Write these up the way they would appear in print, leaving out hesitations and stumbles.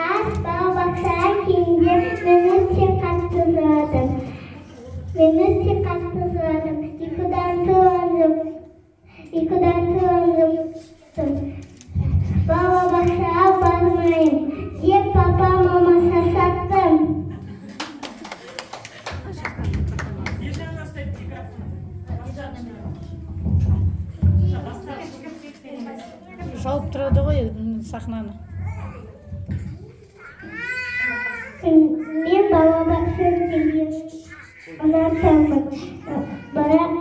Az bal baksağa kince Venüs'e kattıladım. Venüs'e kattıladım. Yıkıdan tığlandım. Baba baksağa barmayım. Diye papa mama sattım. Жауып тұрады ғой сахнаны. Мен балама сөз деген ұнатамын. Бірақ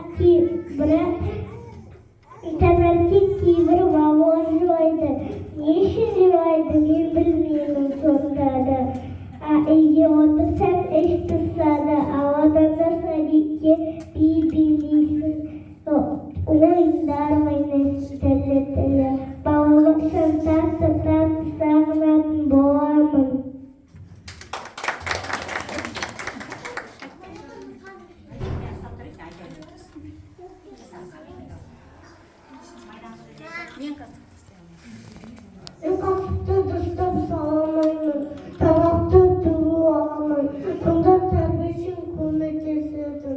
таңертең кейбір балалар жылайды. Не үшін жылайды, мен білмеймін сонда да. Үйде отырсам іш пысады, ауадан да садикке би билейсің. Ойындармын тілі. Балалықшын татты сағынатын боламын. Мен қасықты дұрыстап саламаймын, тамақты тұру аламын, сонда тәрбиешім көмектеседі.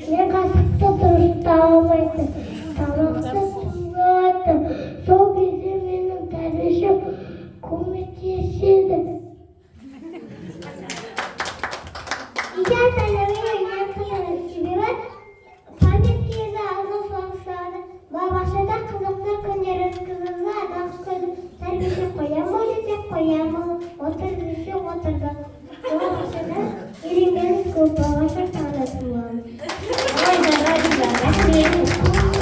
Мен қасықты дұрыстап алмаймын, тамақты тұрады, сол кезде менің тәрбиешім көмектеседі. Егер тәліммен себебі памяттегі алғы соғыстары балабақшада қызықты күндер өткізілді. Тәрбиеші қоямын деп қоямын, отырды. Балабақшада үйренген көп балаша танытылған.